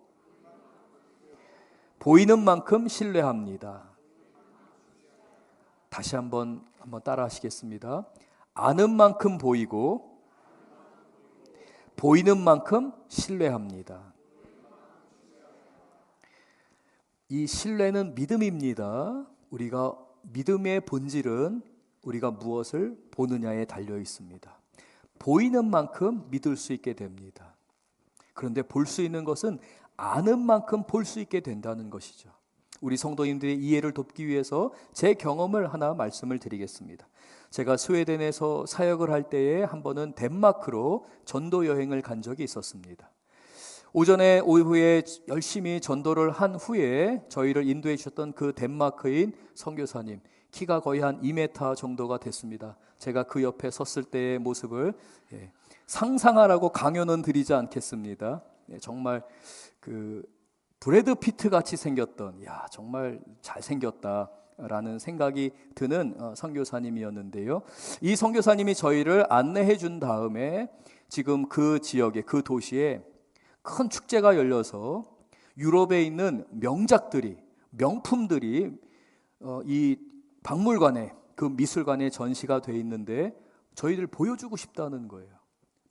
보이는 만큼 신뢰합니다. 다시 한번 따라 하시겠습니다. 아는 만큼 보이고 보이는 만큼 신뢰합니다. 이 신뢰는 믿음입니다. 우리가 믿음의 본질은 우리가 무엇을 보느냐에 달려 있습니다. 보이는 만큼 믿을 수 있게 됩니다. 그런데 볼 수 있는 것은 아는 만큼 볼 수 있게 된다는 것이죠. 우리 성도님들의 이해를 돕기 위해서 제 경험을 하나 말씀을 드리겠습니다. 제가 스웨덴에서 사역을 할 때에 한 번은 덴마크로 전도 여행을 간 적이 있었습니다. 오전에 오후에 열심히 전도를 한 후에 저희를 인도해 주셨던 그 덴마크인 선교사님, 키가 거의 한 2m 정도가 됐습니다. 제가 그 옆에 섰을 때의 모습을 상상하라고 강요는 드리지 않겠습니다. 정말 그 브래드 피트 같이 생겼던, 야 정말 잘생겼다라는 생각이 드는 선교사님이었는데요. 이 선교사님이 저희를 안내해 준 다음에 지금 그 지역에, 그 도시에 큰 축제가 열려서 유럽에 있는 명작들이, 명품들이 이 박물관에, 그 미술관에 전시가 돼 있는데 저희들 보여주고 싶다는 거예요.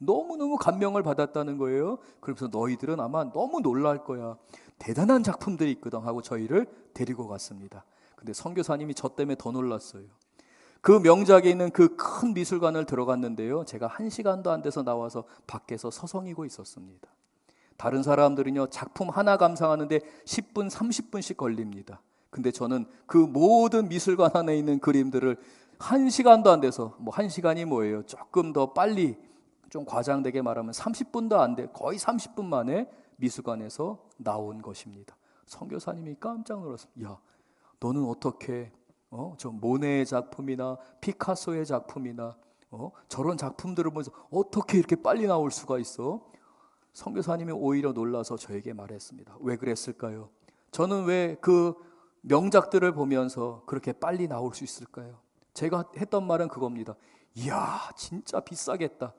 너무너무 감명을 받았다는 거예요. 그래서 너희들은 아마 너무 놀랄 거야. 대단한 작품들이 있거든 하고 저희를 데리고 갔습니다. 근데 선교사님이 저 때문에 더 놀랐어요. 그 명작에 있는 그 큰 미술관을 들어갔는데요. 제가 1시간도 안 돼서 나와서 밖에서 서성이고 있었습니다. 다른 사람들은요, 작품 하나 감상하는데 10분, 30분씩 걸립니다. 근데 저는 그 모든 미술관 안에 있는 그림들을 1시간도 안 돼서, 뭐 1시간이 뭐예요? 조금 더 빨리, 좀 과장되게 말하면 30분도 안 돼, 거의 30분 만에 미술관에서 나온 것입니다. 선교사님이 깜짝 놀랐습니다. 야, 너는 어떻게 저 모네의 작품이나 피카소의 작품이나 저런 작품들을 보면서 어떻게 이렇게 빨리 나올 수가 있어? 선교사님이 오히려 놀라서 저에게 말했습니다. 왜 그랬을까요? 저는 왜 그 명작들을 보면서 그렇게 빨리 나올 수 있을까요? 제가 했던 말은 그겁니다. 이야, 진짜 비싸겠다.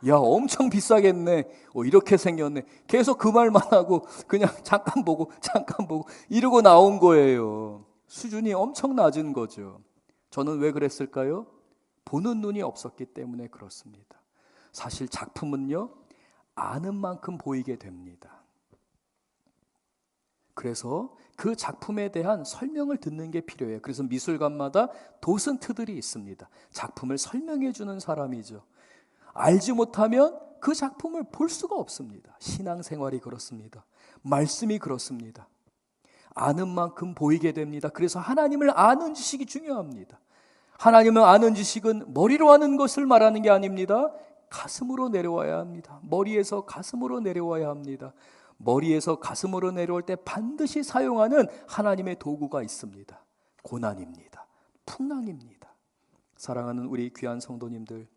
야, 엄청 비싸겠네. 이렇게 생겼네. 계속 그 말만 하고 그냥 잠깐 보고 이러고 나온 거예요. 수준이 엄청 낮은 거죠. 저는 왜 그랬을까요? 보는 눈이 없었기 때문에 그렇습니다. 사실 작품은요, 아는 만큼 보이게 됩니다. 그래서 그 작품에 대한 설명을 듣는 게 필요해요. 그래서 미술관마다 도슨트들이 있습니다. 작품을 설명해 주는 사람이죠. 알지 못하면 그 작품을 볼 수가 없습니다. 신앙생활이 그렇습니다. 말씀이 그렇습니다. 아는 만큼 보이게 됩니다. 그래서 하나님을 아는 지식이 중요합니다. 하나님을 아는 지식은 머리로 아는 것을 말하는 게 아닙니다. 가슴으로 내려와야 합니다. 머리에서 가슴으로 내려와야 합니다. 머리에서 가슴으로 내려올 때 반드시 사용하는 하나님의 도구가 있습니다. 고난입니다. 풍랑입니다. 사랑하는 우리 귀한 성도님들,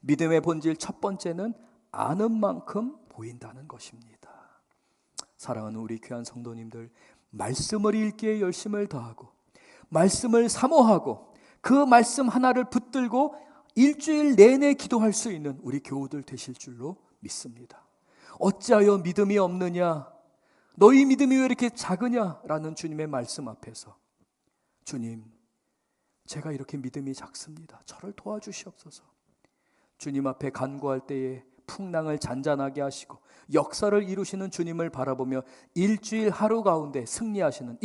믿음의 본질 첫 번째는 아는 만큼 보인다는 것입니다. 사랑하는 우리 귀한 성도님들, 말씀을 읽기에 열심을 다하고 말씀을 사모하고 그 말씀 하나를 붙들고 일주일 내내 기도할 수 있는 우리 교우들 되실 줄로 믿습니다. 어찌하여 믿음이 없느냐, 너희 믿음이 왜 이렇게 작으냐 라는 주님의 말씀 앞에서, 주님, 제가 이렇게 믿음이 작습니다. 저를 도와주시옵소서. 주님 앞에 간구할 때에 풍랑을 잔잔하게 하시고 역사를 이루시는 주님을 바라보며 일주일 가운데 승리하시는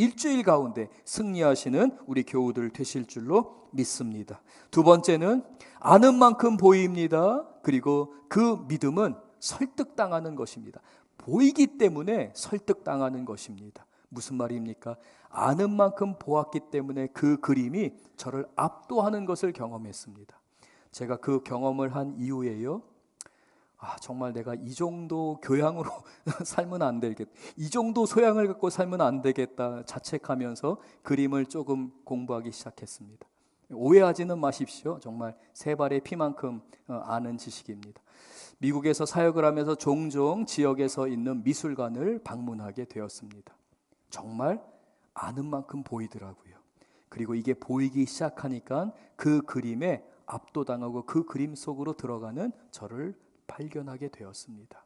우리 교우들 되실 줄로 믿습니다. 두 번째는 아는 만큼 보입니다. 그리고 그 믿음은 설득당하는 것입니다. 보이기 때문에 설득당하는 것입니다. 무슨 말입니까? 아는 만큼 보았기 때문에 그 그림이 저를 압도하는 것을 경험했습니다. 제가 그 경험을 한 이후에요, 정말 내가 이 정도 교양으로 살면 안 되겠다, 이 정도 소양을 갖고 살면 안 되겠다 자책하면서 그림을 조금 공부하기 시작했습니다. 오해하지는 마십시오. 정말 세 발의 피만큼 아는 지식입니다. 미국에서 사역을 하면서 종종 지역에서 있는 미술관을 방문하게 되었습니다. 정말 아는 만큼 보이더라고요. 그리고 이게 보이기 시작하니까 그 그림에 압도당하고 그 그림 속으로 들어가는 저를 발견하게 되었습니다.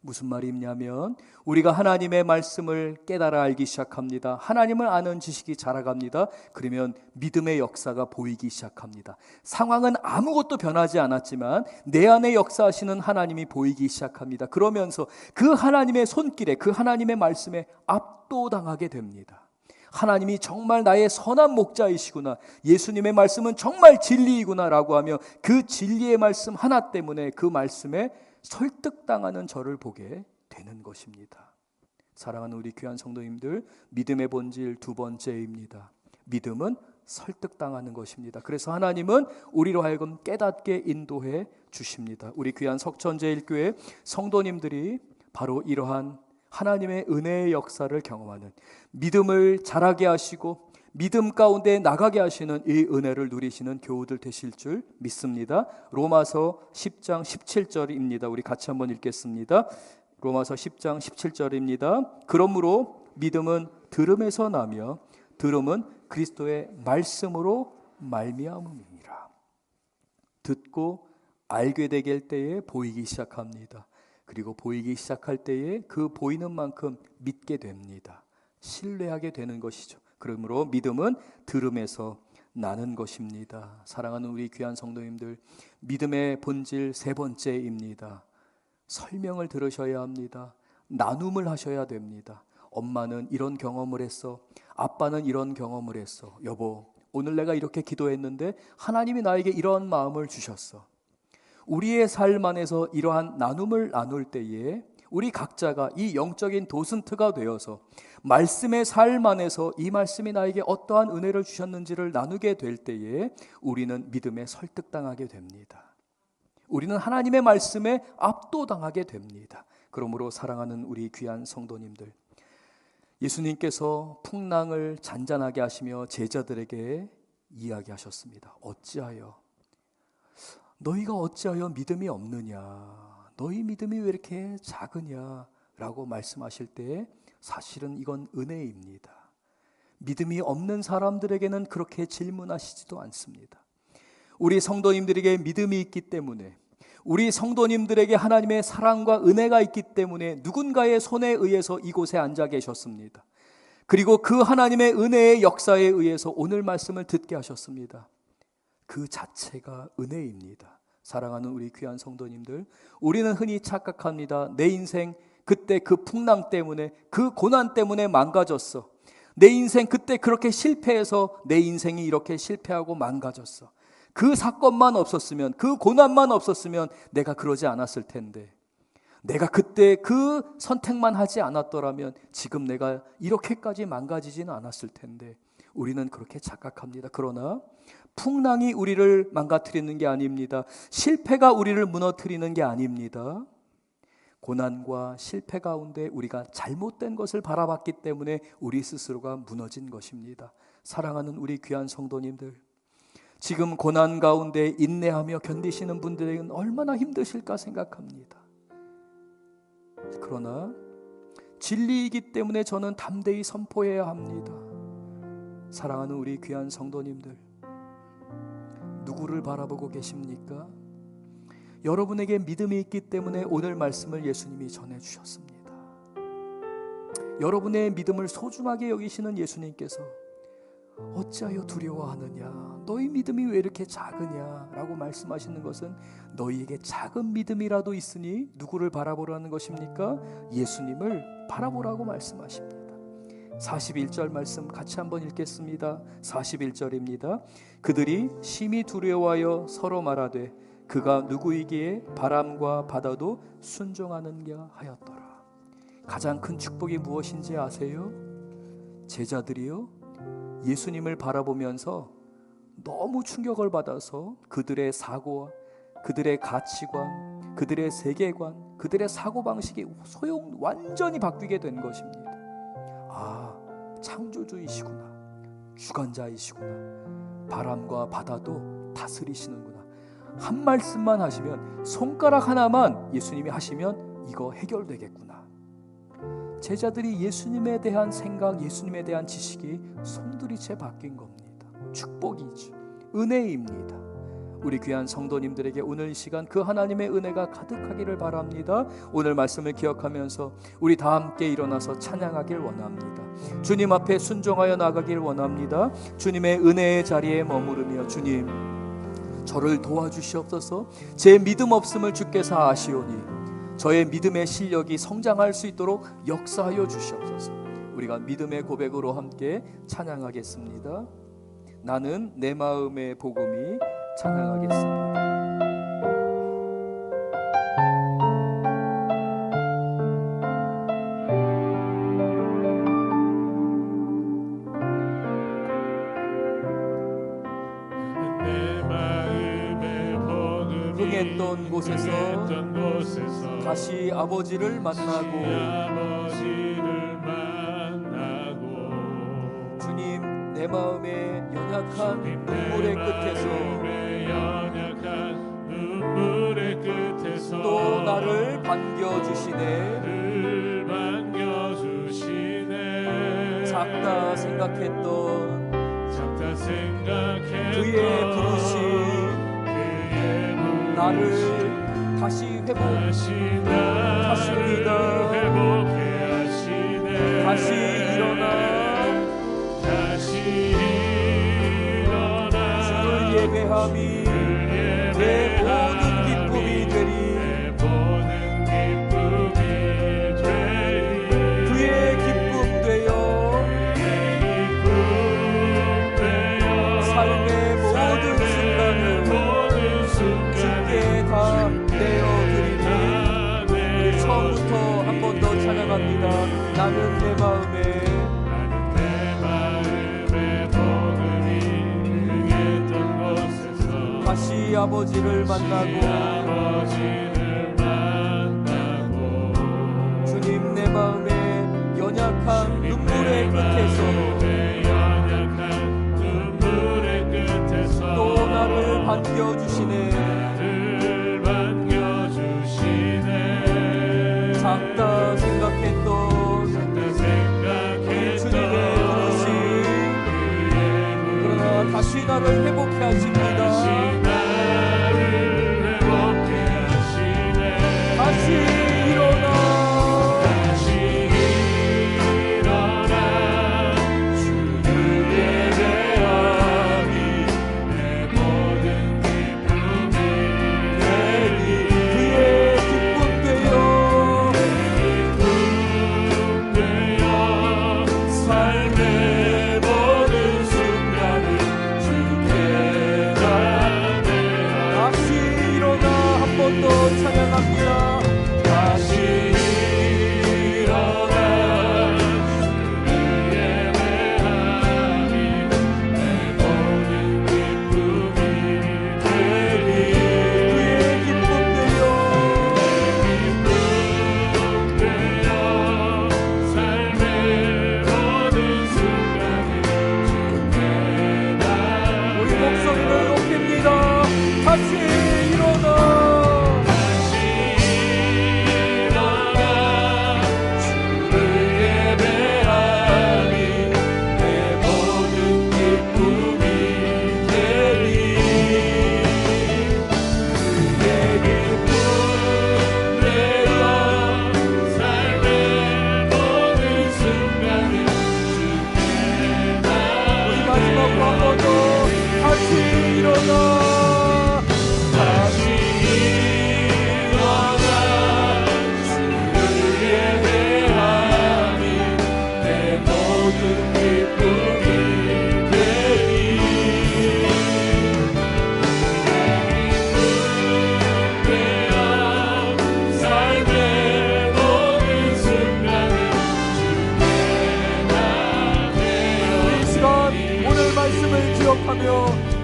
무슨 말이냐면 우리가 하나님의 말씀을 깨달아 알기 시작합니다. 하나님을 아는 지식이 자라갑니다. 그러면 믿음의 역사가 보이기 시작합니다. 상황은 아무것도 변하지 않았지만 내 안에 역사하시는 하나님이 보이기 시작합니다. 그러면서 그 하나님의 손길에, 그 하나님의 말씀에 압도당하게 됩니다. 하나님이 정말 나의 선한 목자이시구나, 예수님의 말씀은 정말 진리이구나 라고 하며 그 진리의 말씀 하나 때문에 그 말씀에 설득당하는 저를 보게 되는 것입니다. 사랑하는 우리 귀한 성도님들, 믿음의 본질 두 번째입니다. 믿음은 설득당하는 것입니다. 그래서 하나님은 우리로 하여금 깨닫게 인도해 주십니다. 우리 귀한 석천제일교회 성도님들이 바로 이러한 하나님의 은혜의 역사를 경험하는, 믿음을 자라게 하시고 믿음 가운데 나가게 하시는 이 은혜를 누리시는 교우들 되실 줄 믿습니다. 로마서 10장 17절입니다. 우리 같이 한번 읽겠습니다. 로마서 10장 17절입니다. 그러므로 믿음은 들음에서 나며 들음은 그리스도의 말씀으로 말미암음이니라. 듣고 알게 되길 때에 보이기 시작합니다. 그리고 보이기 시작할 때에 그 보이는 만큼 믿게 됩니다. 신뢰하게 되는 것이죠. 그러므로 믿음은 들음에서 나는 것입니다. 사랑하는 우리 귀한 성도님들, 믿음의 본질 세 번째입니다. 설명을 들으셔야 합니다. 나눔을 하셔야 됩니다. 엄마는 이런 경험을 했어, 아빠는 이런 경험을 했어, 여보 오늘 내가 이렇게 기도했는데 하나님이 나에게 이런 마음을 주셨어. 우리의 삶 안에서 이러한 나눔을 나눌 때에 우리 각자가 이 영적인 도슨트가 되어서 말씀의 삶 안에서 이 말씀이 나에게 어떠한 은혜를 주셨는지를 나누게 될 때에 우리는 믿음에 설득당하게 됩니다. 우리는 하나님의 말씀에 압도당하게 됩니다. 그러므로 사랑하는 우리 귀한 성도님들, 예수님께서 풍랑을 잔잔하게 하시며 제자들에게 이야기하셨습니다. 너희가 어찌하여 믿음이 없느냐, 너희 믿음이 왜 이렇게 작으냐 라고 말씀하실 때 사실은 이건 은혜입니다. 믿음이 없는 사람들에게는 그렇게 질문하시지도 않습니다. 우리 성도님들에게 믿음이 있기 때문에, 우리 성도님들에게 하나님의 사랑과 은혜가 있기 때문에 누군가의 손에 의해서 이곳에 앉아 계셨습니다. 그리고 그 하나님의 은혜의 역사에 의해서 오늘 말씀을 듣게 하셨습니다. 그 자체가 은혜입니다. 사랑하는 우리 귀한 성도님들, 우리는 흔히 착각합니다. 내 인생 그때 그 풍랑 때문에, 그 고난 때문에 망가졌어. 내 인생 그때 그렇게 실패해서 내 인생이 이렇게 실패하고 망가졌어. 그 사건만 없었으면, 그 고난만 없었으면 내가 그러지 않았을 텐데, 내가 그때 그 선택만 하지 않았더라면 지금 내가 이렇게까지 망가지지는 않았을 텐데, 우리는 그렇게 착각합니다. 그러나 풍랑이 우리를 망가뜨리는 게 아닙니다. 실패가 우리를 무너뜨리는 게 아닙니다. 고난과 실패 가운데 우리가 잘못된 것을 바라봤기 때문에 우리 스스로가 무너진 것입니다. 사랑하는 우리 귀한 성도님들, 지금 고난 가운데 인내하며 견디시는 분들에게는 얼마나 힘드실까 생각합니다. 그러나 진리이기 때문에 저는 담대히 선포해야 합니다. 사랑하는 우리 귀한 성도님들, 누구를 바라보고 계십니까? 여러분에게 믿음이 있기 때문에 오늘 말씀을 예수님이 전해주셨습니다. 여러분의 믿음을 소중하게 여기시는 예수님께서 어찌하여 두려워하느냐, 너희 믿음이 왜 이렇게 작으냐 라고 말씀하시는 것은 너희에게 작은 믿음이라도 있으니 누구를 바라보라는 것입니까? 예수님을 바라보라고 말씀하십니다. 41절 말씀 같이 한번 읽겠습니다. 41절입니다. 그들이 심히 두려워하여 서로 말하되 그가 누구이기에 바람과 바다도 순종하는가 하였더라. 가장 큰 축복이 무엇인지 아세요? 제자들이요, 예수님을 바라보면서 너무 충격을 받아서 그들의 사고와 그들의 가치관, 그들의 세계관, 그들의 사고방식이 완전히 바뀌게 된 것입니다. 아, 창조주이시구나, 주관자이시구나, 바람과 바다도 다스리시는구나. 한 말씀만 하시면, 손가락 하나만 예수님이 하시면 이거 해결되겠구나. 제자들이 예수님에 대한 생각, 예수님에 대한 지식이 송두리째 바뀐 겁니다. 축복이죠. 은혜입니다. 우리 귀한 성도님들에게 오늘 이 시간 그 하나님의 은혜가 가득하기를 바랍니다. 오늘 말씀을 기억하면서 우리 다 함께 일어나서 찬양하길 원합니다. 주님 앞에 순종하여 나가길 원합니다. 주님의 은혜의 자리에 머무르며, 주님 저를 도와주시옵소서. 제 믿음 없음을 주께서 아시오니 저의 믿음의 실력이 성장할 수 있도록 역사하여 주시옵소서. 우리가 믿음의 고백으로 함께 찬양하겠습니다. 나는 내 마음의 복음이 찬양하겠습니다. 흥했던 곳에서 다시 아버지를 만나고, 주님 내 마음의 연약한 눈물의 끝에서 또 나를 반겨주시네. 작다 생각했던 그의 부르심 나를 다시 회복하십니다. 다시 일어나 주를 예배함이 내 모든 기쁨이 되리. 그의 기쁨 되어 삶의 모든 순간을 주께 다 내어드리니. 우리 처음부터 한 번 더 찬양합니다. 나는 내 마음에 다시 아버지를 만나고, 주님 내 마음의 연약한 눈물의 끝에서 또 나를 반겨주시네. 작다 생각했던 주님의 부르심, 그러나 다시 나를 회복해 하십니다. 다시 일어나 찬양합니다. 다시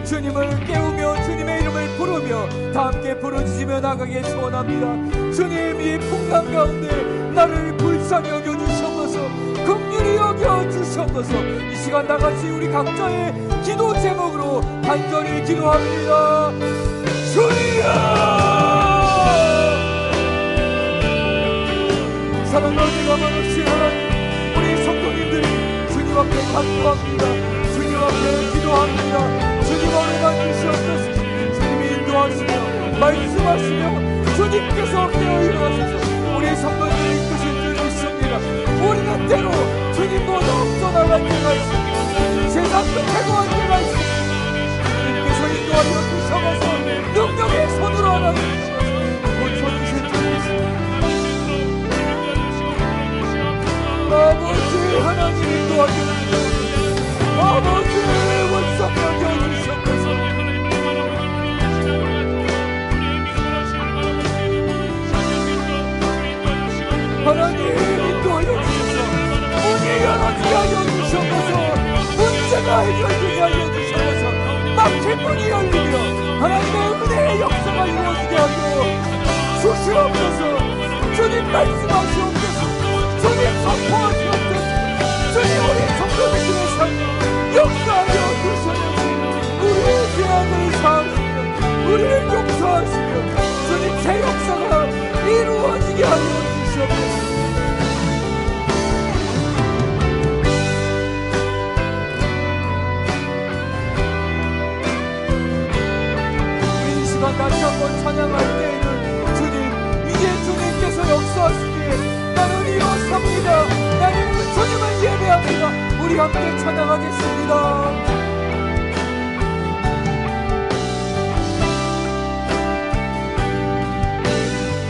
주님을 깨우며 주님의 이름을 부르며 다 함께 부르짖으며 나가기에 소원합니다. 주님, 이 풍랑 가운데 나를 불쌍히 여겨주시옵소서, 긍휼히 여겨주시옵소서. 이 시간 나같이 우리 각자의 기도 제목으로 간절히 기도합니다. 주여! 사랑과 은혜가 많으신 하나님, 우리 성도님들이 주님 앞에 간구합니다. 주님 앞에 기도합니다. 주님 어루만 주시옵소서. 주님이 인도하시며 말씀하시며 주님께서 깨어 일어나셔서 우리 성도들을 이끄실 줄 믿습니다. 우리는 때로 주님보다 없어 나갈 때가 있습니다. 세상 끝에도 할 때가 있습니다. 주님께서 인도하여 주셔서 능력의 손으로 하나 주셔서 고쳐주실 줄 믿습니다. 아버지 하나님 인도하여 주셔서 아버지 원성 여겨주셔서 하나님 인도하여 주셔서 문이 열어지게 하여 주셔서 문제가 해결되게 하여 주셔서 막힌 문이 열리며 하나님의 은혜의 역사가 이루어지게 하여 주시옵소서. 주님 말씀하시옵소서. 주님 선포하시옵소서. 주님 우리 성도님들의 삶 역사하여 주셔서 우리의 죄악을 사하시며 우리를 용서하시며 주님 새 역사가 이루어지게 하여 주시옵소서. 우리 이 시간 다시 한번 찬양할 때에는 주님, 이제 주님께서 역사하시기에 나는 일어섭니다. 나는 주님을 예배합니다. 우리 함께 찬양하겠습니다.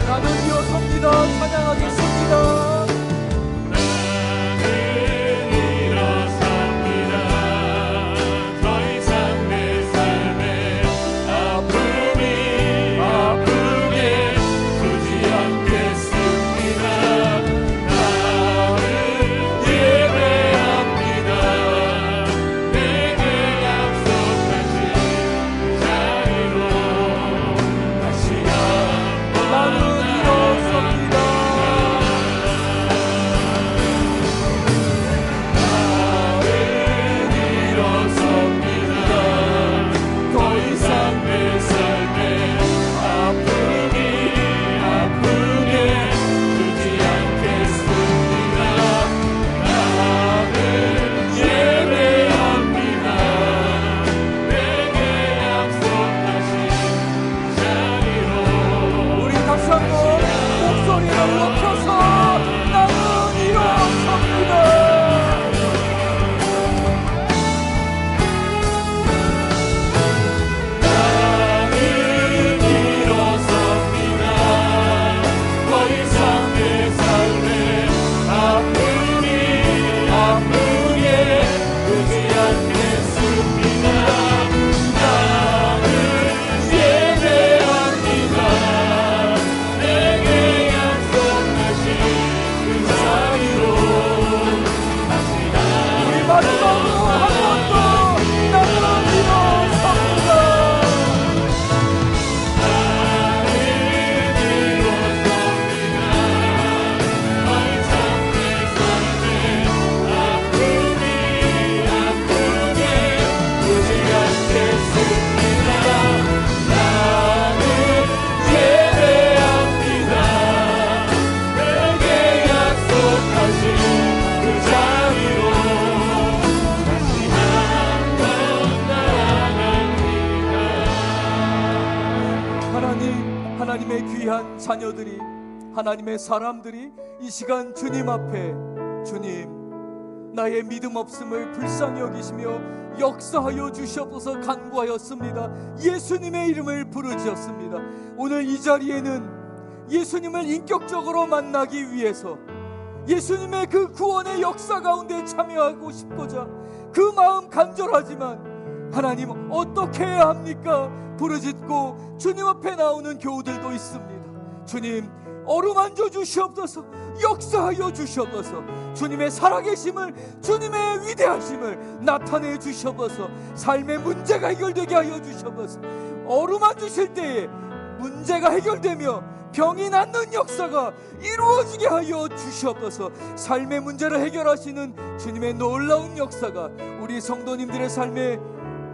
나는 일어섭니다. 찬양하겠습니다. 하나님의 귀한 자녀들이, 하나님의 사람들이 이 시간 주님 앞에, 주님, 나의 믿음 없음을 불쌍히 여기시며 역사하여 주시옵소서 간구하였습니다. 예수님의 이름을 부르짖었습니다. 오늘 이 자리에는 예수님을 인격적으로 만나기 위해서 예수님의 그 구원의 역사 가운데 참여하고 싶고자 그 마음 간절하지만 하나님 어떻게 해야 합니까? 부르짖고 주님 앞에 나오는 교우들도 있습니다. 주님, 어루만져 주시옵소서, 역사하여 주시옵소서, 주님의 살아계심을, 주님의 위대하심을 나타내 주시옵소서, 삶의 문제가 해결되게 하여 주시옵소서. 어루만지실 때에 문제가 해결되며 병이 낫는 역사가 이루어지게 하여 주시옵소서. 삶의 문제를 해결하시는 주님의 놀라운 역사가 우리 성도님들의 삶에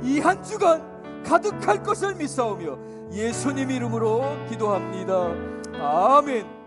이 한 주간 가득할 것을 믿사오며 예수님 이름으로 기도합니다. 아멘.